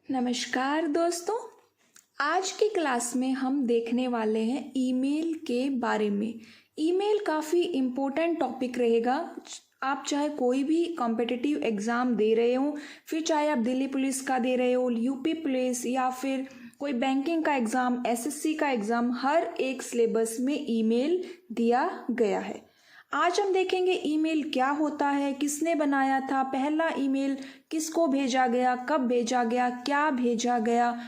नमस्कार दोस्तों। आज की क्लास में हम देखने वाले हैं ईमेल के बारे में। ईमेल काफ़ी इम्पोर्टेंट टॉपिक रहेगा। आप चाहे कोई भी कॉम्पिटिटिव एग्ज़ाम दे रहे हो, फिर चाहे आप दिल्ली पुलिस का दे रहे हो, यूपी पुलिस या फिर कोई बैंकिंग का एग्ज़ाम, एसएससी का एग्ज़ाम, हर एक सिलेबस में ईमेल दिया गया है। आज हम देखेंगे ईमेल क्या होता है, किसने बनाया था, पहला ईमेल किसको भेजा गया, कब भेजा गया, क्या भेजा गया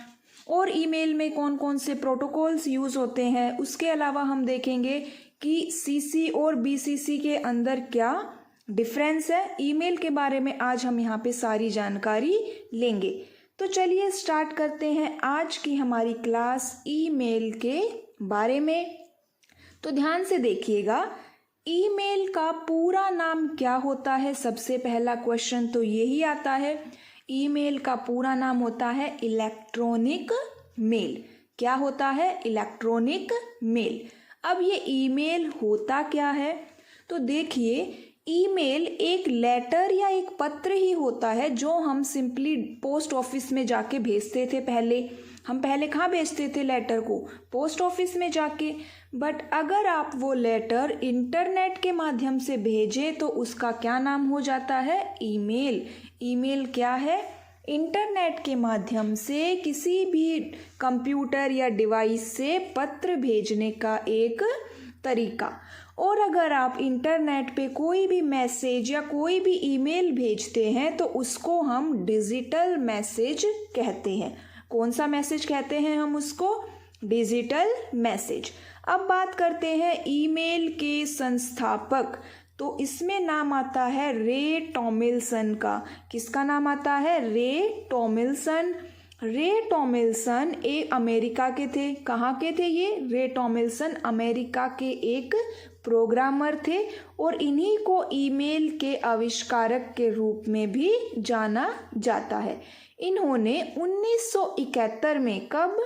और ईमेल में कौन कौन से प्रोटोकॉल्स यूज़ होते हैं। उसके अलावा हम देखेंगे कि सीसी और बीसीसी के अंदर क्या डिफरेंस है। ईमेल के बारे में आज हम यहाँ पे सारी जानकारी लेंगे। तो चलिए स्टार्ट करते हैं आज की हमारी क्लास ईमेल के बारे में। तो ध्यान से देखिएगा, ईमेल का पूरा नाम क्या होता है। सबसे पहला क्वेश्चन तो यही आता है। ईमेल का पूरा नाम होता है इलेक्ट्रॉनिक मेल। क्या होता है? Electronic mail. अब ये ईमेल होता क्या है? तो देखिए, ईमेल एक लेटर या एक पत्र ही होता है जो हम सिंपली पोस्ट ऑफिस में जाके भेजते थे। हम पहले कहाँ भेजते थे लेटर को? पोस्ट ऑफिस में जाके। बट अगर आप वो लेटर इंटरनेट के माध्यम से भेजें तो उसका क्या नाम हो जाता है? ईमेल। ईमेल क्या है? इंटरनेट के माध्यम से किसी भी कंप्यूटर या डिवाइस से पत्र भेजने का एक तरीका। और अगर आप इंटरनेट पे कोई भी मैसेज या कोई भी ईमेल भेजते हैं तो उसको हम डिजिटल मैसेज कहते हैं। कौन सा मैसेज कहते हैं हम उसको? Digital message. अब बात करते हैं ईमेल के संस्थापक। तो इसमें नाम आता है रे टॉमिल्सन का। किसका नाम आता है? रे टॉमिल्सन। रे टॉमिल्सन एक अमेरिका के थे। कहाँ के थे ये? रे टॉमिल्सन अमेरिका के एक प्रोग्रामर थे और इन्हीं को ईमेल के आविष्कारक के रूप में भी जाना जाता है। इन्होंने 1971 में, कब?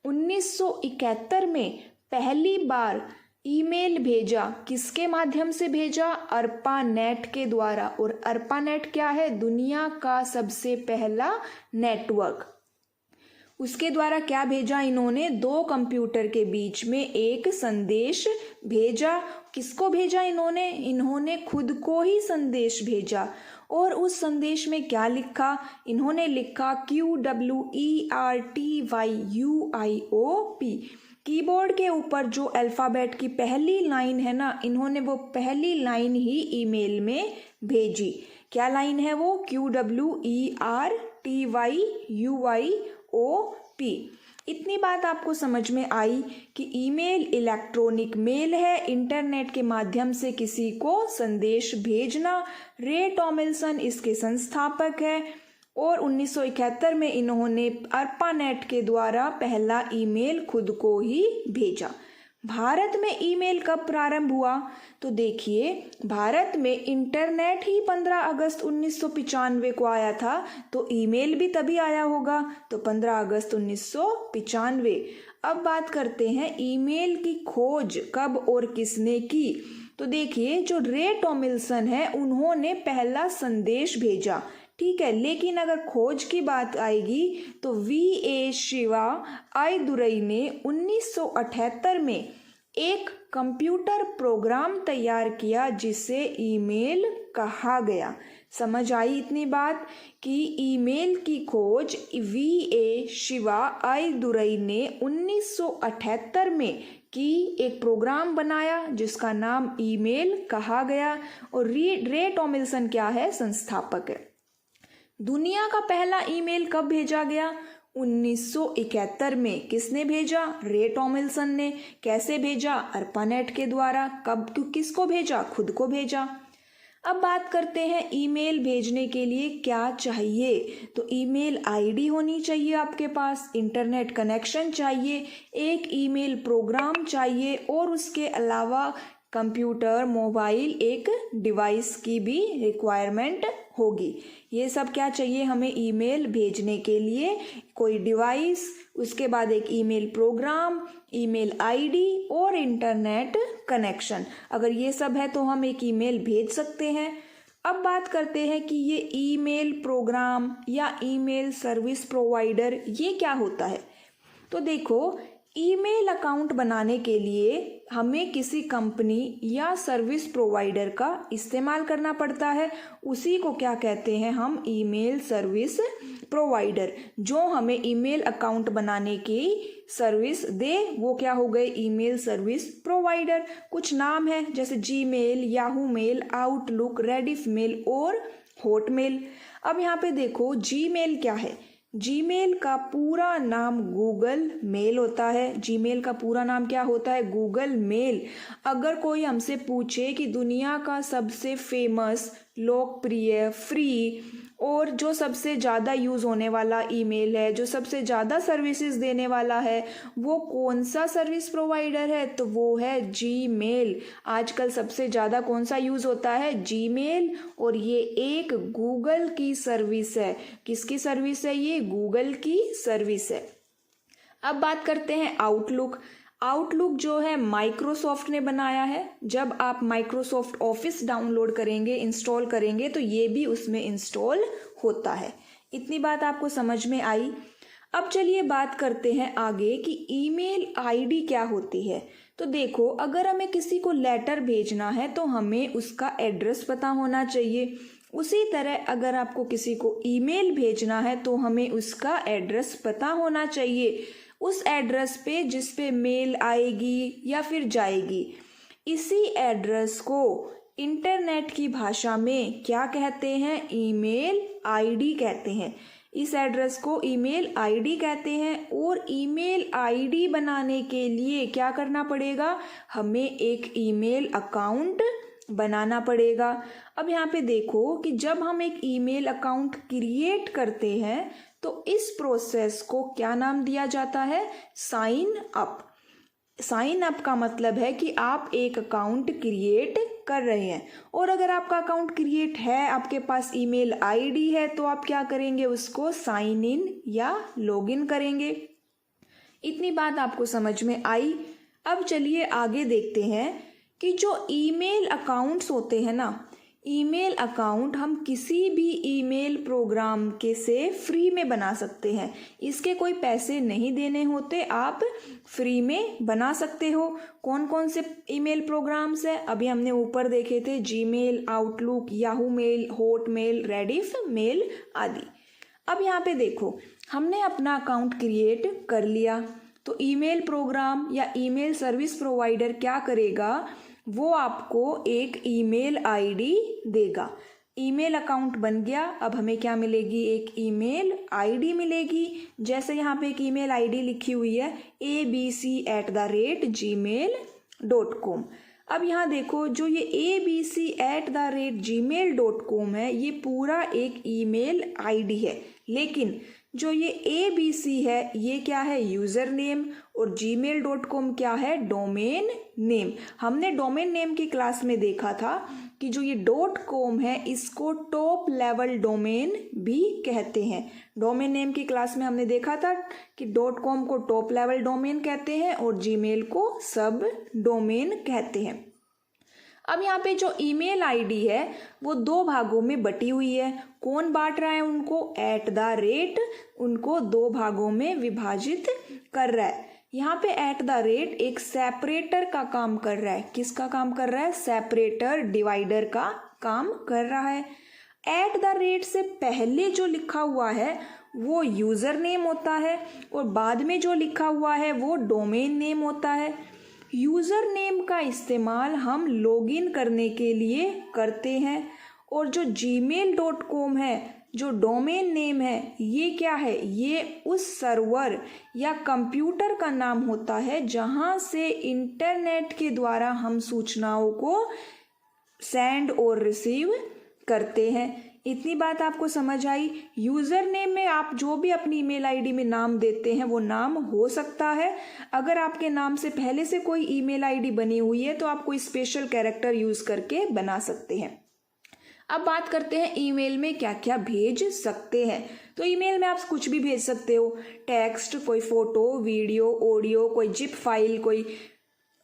1971 में पहली बार ईमेल भेजा। किसके माध्यम से भेजा? अर्पानेट के द्वारा। और अर्पानेट क्या है? दुनिया का सबसे पहला नेटवर्क। उसके द्वारा क्या भेजा इन्होंने? दो कंप्यूटर के बीच में एक संदेश भेजा। किसको भेजा इन्होंने? इन्होंने खुद को ही संदेश भेजा। और उस संदेश में क्या लिखा? इन्होंने लिखा QWERTYUIOP। कीबोर्ड के ऊपर जो अल्फ़ाबेट की पहली लाइन है ना, इन्होंने वो पहली लाइन ही ईमेल में भेजी। क्या लाइन है वो? QWERTYUIOP। इतनी बात आपको समझ में आई कि ईमेल इलेक्ट्रॉनिक मेल है, इंटरनेट के माध्यम से किसी को संदेश भेजना। रे टॉमिल्सन इसके संस्थापक है और 1971 में इन्होंने अर्पानेट के द्वारा पहला ईमेल खुद को ही भेजा। भारत में ईमेल कब प्रारंभ हुआ? तो देखिए, भारत में इंटरनेट ही 15 अगस्त 1995 को आया था, तो ईमेल भी तभी आया होगा। तो 15 अगस्त 1995। अब बात करते हैं ईमेल की खोज कब और किसने की। तो देखिए, जो रे टॉमिल्सन है उन्होंने पहला संदेश भेजा, ठीक है। लेकिन अगर खोज की बात आएगी तो VA शिवा आईदुरई ने 1978 में एक कंप्यूटर प्रोग्राम तैयार किया जिसे ईमेल कहा गया। समझ आई इतनी बात कि ईमेल की खोज VA शिवा आईदुरई ने 1978 में की। एक प्रोग्राम बनाया जिसका नाम ईमेल कहा गया और रे टॉमिल्सन क्या है? संस्थापक है। दुनिया का पहला ईमेल कब भेजा गया? 1971 में। किसने भेजा? रे टॉमिल्सन ने। कैसे भेजा? अर्पानेट के द्वारा। कब? किसको भेजा? खुद को भेजा। अब बात करते हैं ईमेल भेजने के लिए क्या चाहिए। तो ईमेल आईडी होनी चाहिए आपके पास, इंटरनेट कनेक्शन चाहिए, एक ईमेल प्रोग्राम चाहिए और उसके अलावा कंप्यूटर, मोबाइल, एक डिवाइस की भी रिक्वायरमेंट होगी। ये सब क्या चाहिए हमें ईमेल भेजने के लिए? कोई डिवाइस, उसके बाद एक ईमेल प्रोग्राम, ईमेल आईडी और इंटरनेट कनेक्शन। अगर ये सब है तो हम एक ईमेल भेज सकते हैं। अब बात करते हैं कि ये ईमेल प्रोग्राम या ईमेल सर्विस प्रोवाइडर ये क्या होता है। तो देखो, ईमेल अकाउंट बनाने के लिए हमें किसी कंपनी या सर्विस प्रोवाइडर का इस्तेमाल करना पड़ता है, उसी को क्या कहते हैं हम, ईमेल सर्विस प्रोवाइडर। जो हमें ईमेल अकाउंट बनाने की सर्विस दे वो क्या हो गए, ईमेल सर्विस प्रोवाइडर। कुछ नाम है जैसे Gmail, Yahoo mail, Outlook, Rediff mail और हॉटमेल। अब यहाँ पे देखो, जीमेल क्या है। जीमेल का पूरा नाम गूगल मेल होता है। जीमेल का पूरा नाम क्या होता है, गूगल मेल। अगर कोई हमसे पूछे कि दुनिया का सबसे फेमस, लोकप्रिय, फ्री और जो सबसे ज़्यादा यूज़ होने वाला ईमेल है, जो सबसे ज़्यादा सर्विसेज देने वाला है, वो कौन सा सर्विस प्रोवाइडर है, तो वो है जीमेल। आजकल सबसे ज़्यादा कौन सा यूज़ होता है, जीमेल। और ये एक गूगल की सर्विस है। किसकी सर्विस है ये, गूगल की सर्विस है। अब बात करते हैं आउटलुक। आउटलुक जो है माइक्रोसॉफ्ट ने बनाया है। जब आप माइक्रोसॉफ्ट ऑफिस डाउनलोड करेंगे, इंस्टॉल करेंगे, तो ये भी उसमें इंस्टॉल होता है। इतनी बात आपको समझ में आई। अब चलिए बात करते हैं आगे कि ईमेल आईडी क्या होती है। तो देखो, अगर हमें किसी को लेटर भेजना है तो हमें उसका एड्रेस पता होना चाहिए। उसी तरह अगर आपको किसी को ईमेल भेजना है तो हमें उसका एड्रेस पता होना चाहिए, उस एड्रेस पे जिस पे मेल आएगी या फिर जाएगी। इसी एड्रेस को इंटरनेट की भाषा में क्या कहते हैं, ईमेल आईडी कहते हैं। इस एड्रेस को ईमेल आईडी कहते हैं। और ईमेल आईडी बनाने के लिए क्या करना पड़ेगा, हमें एक ईमेल अकाउंट बनाना पड़ेगा। अब यहाँ पे देखो कि जब हम एक ईमेल अकाउंट क्रिएट करते हैं तो इस प्रोसेस को क्या नाम दिया जाता है, साइन अप। साइन अप का मतलब है कि आप एक अकाउंट क्रिएट कर रहे हैं। और अगर आपका अकाउंट क्रिएट है, आपके पास ईमेल आईडी है, तो आप क्या करेंगे, उसको साइन इन या लॉगिन करेंगे। इतनी बात आपको समझ में आई। अब चलिए आगे देखते हैं कि जो ईमेल अकाउंट्स होते हैं ना, ईमेल अकाउंट हम किसी भी ईमेल प्रोग्राम के से फ्री में बना सकते हैं। इसके कोई पैसे नहीं देने होते, आप फ्री में बना सकते हो। कौन कौन से ईमेल प्रोग्राम्स है, अभी हमने ऊपर देखे थे, Gmail, Outlook, Yahoo mail, Hotmail, Rediff mail आदि। अब यहाँ पे देखो, हमने अपना अकाउंट क्रिएट कर लिया, तो ईमेल प्रोग्राम या ईमेल सर्विस प्रोवाइडर क्या करेगा, वो आपको एक ईमेल आईडी देगा। ईमेल अकाउंट बन गया। अब हमें क्या मिलेगी, एक ईमेल आईडी मिलेगी। जैसे यहाँ पे एक ईमेल आईडी लिखी हुई है abc@gmail.com। अब यहाँ देखो, जो ये abc@gmail.com है, ये पूरा एक ईमेल आईडी है। लेकिन जो ये ABC है, ये क्या है, यूज़र नेम। और gmail.com क्या है, डोमेन नेम। हमने डोमेन नेम की क्लास में देखा था कि जो ये .com है, इसको टॉप लेवल डोमेन भी कहते हैं। डोमेन नेम की क्लास में हमने देखा था कि .com को टॉप लेवल डोमेन कहते हैं और जीमेल को सब डोमेन कहते हैं। अब यहाँ पे जो ईमेल आईडी है वो दो भागों में बटी हुई है। कौन बांट रहा है उनको, @ उनको दो भागों में विभाजित कर रहा है। यहाँ पे @ एक सेपरेटर का काम कर रहा है। किसका काम कर रहा है, सेपरेटर, डिवाइडर का काम कर रहा है। @ से पहले जो लिखा हुआ है वो यूज़र नेम होता है और बाद में जो लिखा हुआ है वो डोमेन नेम होता है। यूज़र नेम का इस्तेमाल हम लॉगिन करने के लिए करते हैं। और जो gmail.com है, जो डोमेन नेम है, ये क्या है, ये उस सर्वर या कंप्यूटर का नाम होता है जहाँ से इंटरनेट के द्वारा हम सूचनाओं को सेंड और रिसीव करते हैं। इतनी बात आपको समझ आई। यूज़र नेम में आप जो भी अपनी ईमेल आईडी में नाम देते हैं वो नाम हो सकता है। अगर आपके नाम से पहले से कोई ईमेल आईडी बनी हुई है तो आप कोई स्पेशल कैरेक्टर यूज़ करके बना सकते हैं। अब बात करते हैं ईमेल में क्या क्या भेज सकते हैं। तो ईमेल में आप कुछ भी भेज सकते हो, टेक्स्ट, कोई फोटो, वीडियो, ऑडियो, कोई जिप फाइल, कोई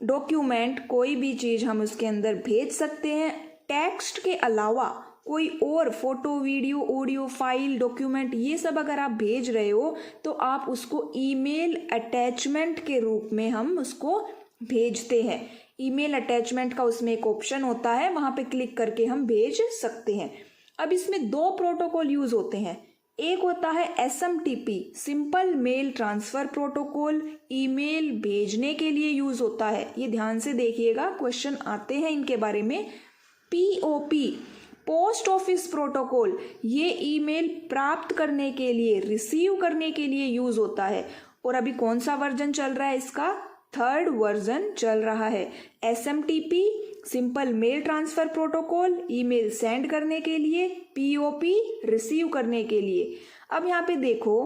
डॉक्यूमेंट, कोई भी चीज़ हम उसके अंदर भेज सकते हैं। टेक्स्ट के अलावा कोई और photo, video, audio, file, document, ये सब अगर आप भेज रहे हो तो आप उसको ईमेल अटैचमेंट के रूप में हम उसको भेजते हैं। ईमेल अटैचमेंट का उसमें एक ऑप्शन होता है, वहां पे क्लिक करके हम भेज सकते हैं। अब इसमें दो प्रोटोकॉल यूज होते हैं। एक होता है SMTP, simple mail transfer protocol, email भेजने के लिए यूज होता है। ये ध्यान से देखिएगा, क्वेश्चन आते हैं इनके बारे में। POP, पोस्ट ऑफिस प्रोटोकॉल, ये ईमेल प्राप्त करने के लिए, रिसीव करने के लिए यूज होता है। और अभी कौन सा वर्जन चल रहा है इसका? 3rd वर्जन चल रहा है। SMTP, simple mail transfer protocol, email send करने के लिए, POP, रिसीव करने के लिए। अब यहाँ पे देखो,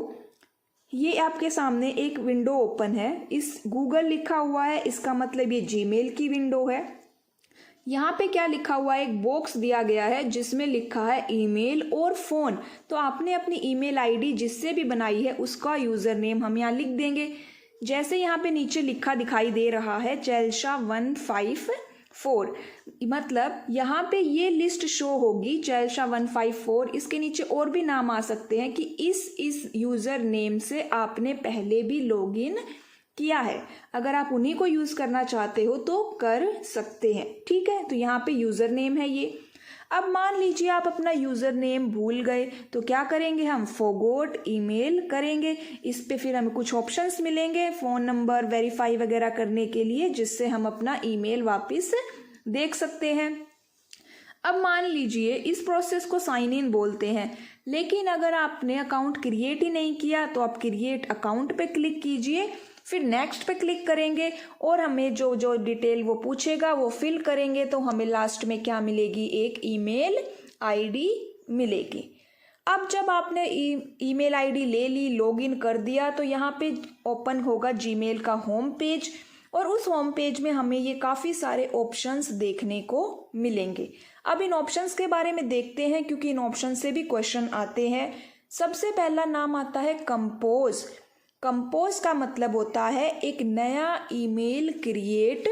ये आपके सामने एक विंडो ओपन है, इस गूगल लिखा हुआ है, इसका मतलब ये जीमेल की विंडो है। यहाँ पे क्या लिखा हुआ है? एक बॉक्स दिया गया है जिसमें लिखा है ईमेल और फोन। तो आपने अपनी ईमेल आईडी जिससे भी बनाई है उसका यूजर नेम हम यहाँ लिख देंगे। जैसे यहाँ पे नीचे लिखा दिखाई दे रहा है चैलशा 154, मतलब यहाँ पे ये लिस्ट शो होगी चैलशा 154। इसके नीचे और भी नाम आ सकते हैं कि इस यूजर नेम से आपने पहले भी लॉगिन किया है। अगर आप उन्हीं को यूज करना चाहते हो तो कर सकते हैं, ठीक है। तो यहाँ पे यूजर नेम है ये। अब मान लीजिए आप अपना यूजर नेम भूल गए तो क्या करेंगे? हम फॉरगॉट ईमेल करेंगे। इस पे फिर हमें कुछ ऑप्शंस मिलेंगे फ़ोन नंबर वेरीफाई वगैरह करने के लिए, जिससे हम अपना ईमेल वापस देख सकते हैं। अब मान लीजिए इस प्रोसेस को साइन इन बोलते हैं, लेकिन अगर आपने अकाउंट क्रिएट ही नहीं किया तो आप क्रिएट अकाउंट पे क्लिक कीजिए, फिर नेक्स्ट पे क्लिक करेंगे और हमें जो जो डिटेल वो पूछेगा वो फिल करेंगे, तो हमें लास्ट में क्या मिलेगी? एक ईमेल आईडी मिलेगी। अब जब आपने ईमेल आईडी ले ली, लॉगिन कर दिया, तो यहाँ पे ओपन होगा जीमेल का होम पेज, और उस होम पेज में हमें ये काफ़ी सारे ऑप्शंस देखने को मिलेंगे। अब इन ऑप्शंस के बारे में देखते हैं, क्योंकि इन ऑप्शन से भी क्वेश्चन आते हैं। सबसे पहला नाम आता है कंपोज। कंपोज का मतलब होता है एक नया ईमेल क्रिएट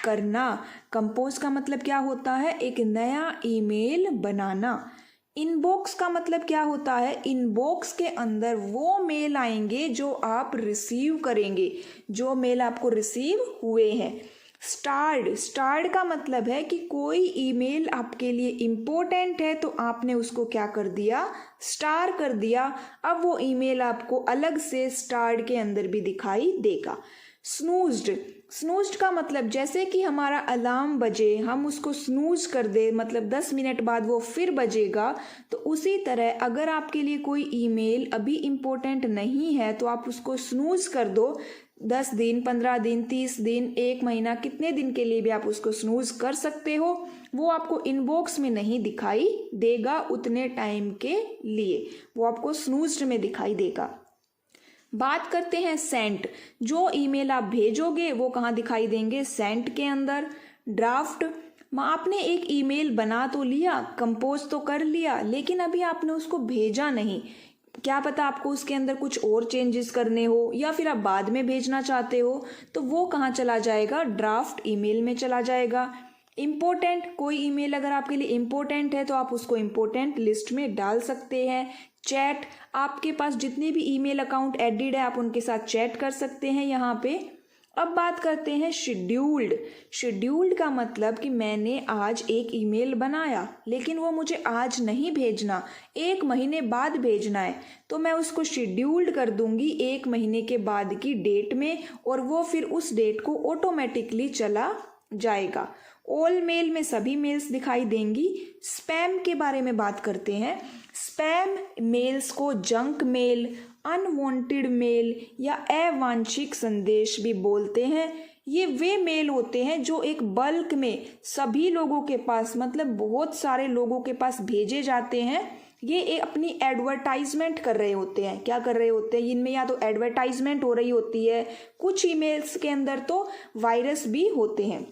करना। कंपोज का मतलब क्या होता है? एक नया ईमेल बनाना। इनबॉक्स का मतलब क्या होता है? इनबॉक्स के अंदर वो मेल आएंगे जो आप रिसीव करेंगे, जो मेल आपको रिसीव हुए हैं। स्टार्ड का मतलब है कि कोई ईमेल आपके लिए इम्पोर्टेंट है तो आपने उसको क्या कर दिया? स्टार कर दिया। अब वो ईमेल आपको अलग से स्टार्ड के अंदर भी दिखाई देगा। स्नूज्ड का मतलब जैसे कि हमारा अलार्म बजे, हम उसको स्नूज कर दे, मतलब 10 मिनट बाद वो फिर बजेगा, तो उसी तरह अगर आपके लिए कोई ईमेल अभी इम्पोर्टेंट नहीं है तो आप उसको स्नूज कर दो। 10 दिन, 15 दिन, 30 दिन, 1 महीना, कितने दिन के लिए भी आप उसको स्नूज कर सकते हो। वो आपको इनबॉक्स में नहीं दिखाई देगा उतने टाइम के लिए, वो आपको स्नूज्ड में दिखाई देगा। बात करते हैं सेंट। जो ईमेल आप भेजोगे वो कहाँ दिखाई देंगे? सेंट के अंदर। ड्राफ्ट, आपने एक ईमेल बना तो लिया, कंपोज तो कर लिया, लेकिन अभी आपने उसको भेजा नहीं। क्या पता आपको उसके अंदर कुछ और चेंजेस करने हो, या फिर आप बाद में भेजना चाहते हो, तो वो कहाँ चला जाएगा? ड्राफ्ट ईमेल में चला जाएगा। इम्पोर्टेंट, कोई ईमेल अगर आपके लिए इम्पोर्टेंट है तो आप उसको इम्पोर्टेंट लिस्ट में डाल सकते हैं। चैट, आपके पास जितने भी ईमेल अकाउंट एडिड है आप उनके साथ चैट कर सकते हैं यहाँ पे। अब बात करते हैं शेड्यूल्ड का मतलब कि मैंने आज एक ईमेल बनाया लेकिन वो मुझे आज नहीं भेजना, 1 महीने बाद भेजना है, तो मैं उसको शेड्यूल्ड कर दूंगी 1 महीने के बाद की डेट में, और वो फिर उस डेट को ऑटोमेटिकली चला जाएगा। ऑल मेल में सभी मेल्स दिखाई देंगी। स्पैम के बारे में बात करते हैं। स्पैम मेल्स को जंक मेल, अनवांटेड मेल या अवांछित संदेश भी बोलते हैं। ये वे मेल होते हैं जो एक बल्क में सभी लोगों के पास, मतलब बहुत सारे लोगों के पास भेजे जाते हैं। ये अपनी एडवर्टाइजमेंट कर रहे होते हैं। क्या कर रहे होते हैं? इनमें या तो एडवर्टाइजमेंट हो रही होती है, कुछ ईमेल्स के अंदर तो वायरस भी होते हैं।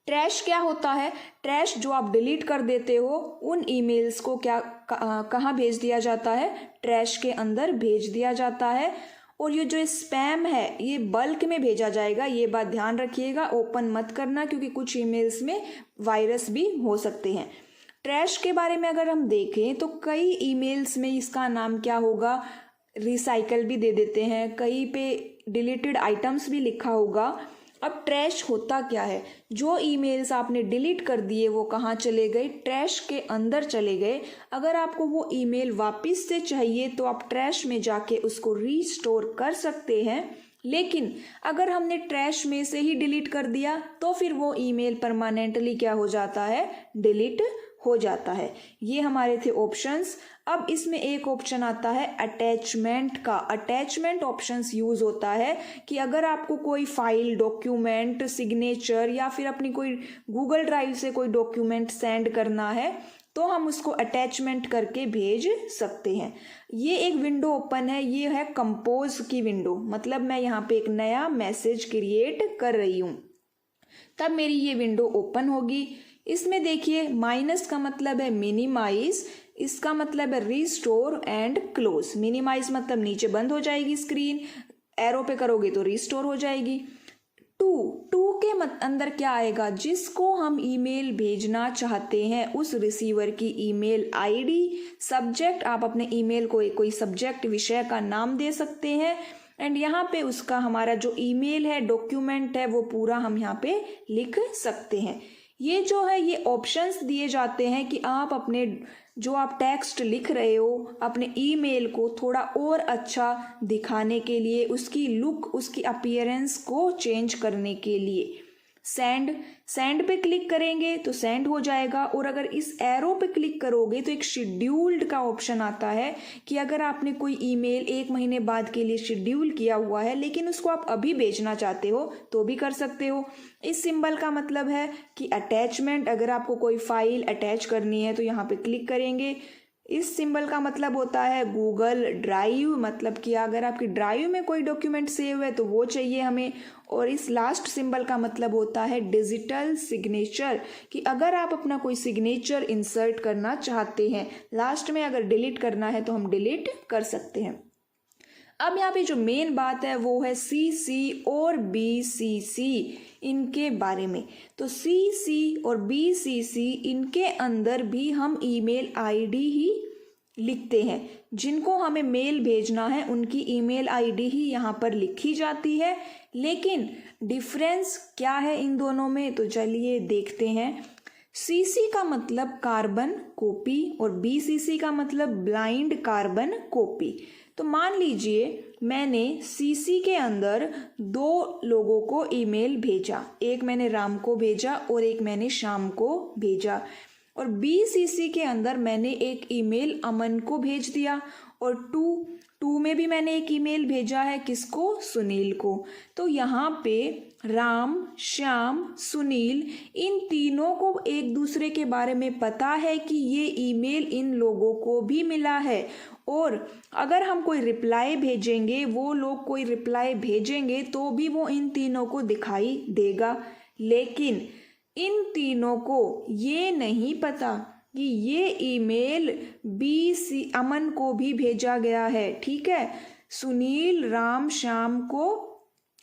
ट्रैश क्या होता है? ट्रैश जो आप डिलीट कर देते हो, उन ईमेल्स को कहाँ भेज दिया जाता है? ट्रैश के अंदर भेज दिया जाता है। और ये जो स्पैम है ये बल्क में भेजा जाएगा, ये बात ध्यान रखिएगा, ओपन मत करना क्योंकि कुछ ईमेल्स में वायरस भी हो सकते हैं। ट्रैश के बारे में अगर हम देखें तो कई ईमेल्स में इसका नाम क्या होगा, रिसाइकल भी दे देते हैं, कहीं पे डिलीटेड आइटम्स भी लिखा होगा। अब ट्रैश होता क्या है, जो ईमेल्स आपने डिलीट कर दिए वो कहाँ चले गए, ट्रैश के अंदर चले गए। अगर आपको वो ईमेल वापस से चाहिए तो आप ट्रैश में जाके उसको रीस्टोर कर सकते हैं, लेकिन अगर हमने ट्रैश में से ही डिलीट कर दिया तो फिर वो ईमेल परमानेंटली क्या हो जाता है, डिलीट हो जाता है। ये हमारे थे ऑप्शंस। अब इसमें एक ऑप्शन आता है अटैचमेंट का। अटैचमेंट ऑप्शंस यूज होता है कि अगर आपको कोई फाइल, डॉक्यूमेंट, सिग्नेचर या फिर अपनी कोई गूगल ड्राइव से कोई डॉक्यूमेंट सेंड करना है तो हम उसको अटैचमेंट करके भेज सकते हैं। ये एक विंडो ओपन है, ये है कंपोज की विंडो, मतलब मैं यहाँ पे एक नया मैसेज क्रिएट कर रही हूँ, तब मेरी ये विंडो ओपन होगी। इसमें देखिए माइनस का मतलब है मिनिमाइज, इसका मतलब है रिस्टोर एंड क्लोज। मिनिमाइज मतलब नीचे बंद हो जाएगी स्क्रीन, एरो पे करोगे तो रिस्टोर हो जाएगी। टू के अंदर क्या आएगा, जिसको हम ईमेल भेजना चाहते हैं उस रिसीवर की ईमेल आईडी। सब्जेक्ट, आप अपने ईमेल को कोई सब्जेक्ट विषय का नाम दे सकते हैं, एंड यहाँ पे उसका हमारा जो ईमेल है, डॉक्यूमेंट है, वो पूरा हम यहाँ पे लिख सकते हैं। ये जो है ये ऑप्शंस दिए जाते हैं कि आप अपने जो आप टेक्स्ट लिख रहे हो अपने ईमेल को थोड़ा और अच्छा दिखाने के लिए, उसकी लुक, उसकी अपीयरेंस को चेंज करने के लिए। सेंड पे क्लिक करेंगे तो सेंड हो जाएगा, और अगर इस एरो पे क्लिक करोगे तो एक शेड्यूल्ड का ऑप्शन आता है कि अगर आपने कोई ईमेल 1 महीने बाद के लिए शेड्यूल किया हुआ है लेकिन उसको आप अभी भेजना चाहते हो तो भी कर सकते हो। इस सिंबल का मतलब है कि अटैचमेंट, अगर आपको कोई फाइल अटैच करनी है तो यहाँ पे क्लिक करेंगे। इस सिंबल का मतलब होता है गूगल ड्राइव, मतलब कि अगर आपकी ड्राइव में कोई डॉक्यूमेंट सेव है तो वो चाहिए हमें। और इस लास्ट सिंबल का मतलब होता है डिजिटल सिग्नेचर, कि अगर आप अपना कोई सिग्नेचर इंसर्ट करना चाहते हैं, लास्ट में अगर डिलीट करना है तो हम डिलीट कर सकते हैं। अब यहाँ पे जो मेन बात है वो है CC और BCC, इनके बारे में। तो CC और BCC, इनके अंदर भी हम ईमेल आईडी ही लिखते हैं। जिनको हमें मेल भेजना है उनकी ईमेल आईडी ही यहाँ पर लिखी जाती है, लेकिन डिफरेंस क्या है इन दोनों में, तो चलिए देखते हैं। CC का मतलब कार्बन कॉपी और BCC का मतलब ब्लाइंड कार्बन कॉपी। तो मान लीजिए मैंने CC के अंदर 2 लोगों को ईमेल भेजा, एक मैंने राम को भेजा और एक मैंने श्याम को भेजा, और BCC के अंदर मैंने एक ईमेल अमन को भेज दिया, और टू में भी मैंने एक ईमेल भेजा है, किसको, सुनील को। तो यहाँ पे राम, श्याम, सुनील, इन तीनों को एक दूसरे के बारे में पता है कि ये ईमेल इन लोगों को भी मिला है, और अगर हम कोई रिप्लाई भेजेंगे, वो लोग कोई रिप्लाई भेजेंगे तो भी वो इन तीनों को दिखाई देगा। लेकिन इन तीनों को ये नहीं पता कि ये ईमेल अमन को भी भेजा गया है, ठीक है। सुनील, राम, श्याम को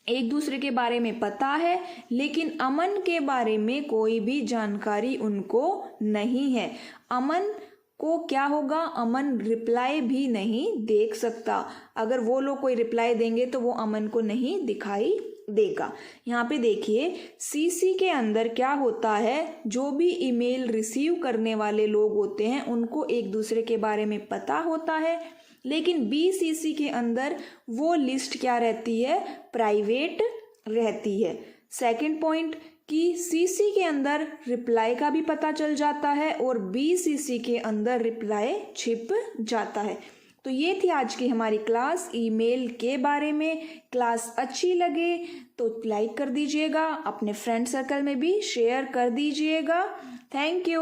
एक दूसरे के बारे में पता है, लेकिन अमन के बारे में कोई भी जानकारी उनको नहीं है। अमन को क्या होगा, अमन रिप्लाई भी नहीं देख सकता। अगर वो लोग कोई रिप्लाई देंगे तो वो अमन को नहीं दिखाई देगा। यहाँ पे देखिए CC के अंदर क्या होता है, जो भी ईमेल रिसीव करने वाले लोग होते हैं उनको एक दूसरे के बारे में पता होता है, लेकिन BCC के अंदर वो लिस्ट क्या रहती है, प्राइवेट रहती है। सेकंड पॉइंट कि CC के अंदर रिप्लाई का भी पता चल जाता है और BCC के अंदर रिप्लाई छिप जाता है। तो ये थी आज की हमारी क्लास ईमेल के बारे में। क्लास अच्छी लगे तो लाइक कर दीजिएगा, अपने फ्रेंड सर्कल में भी शेयर कर दीजिएगा। Thank you.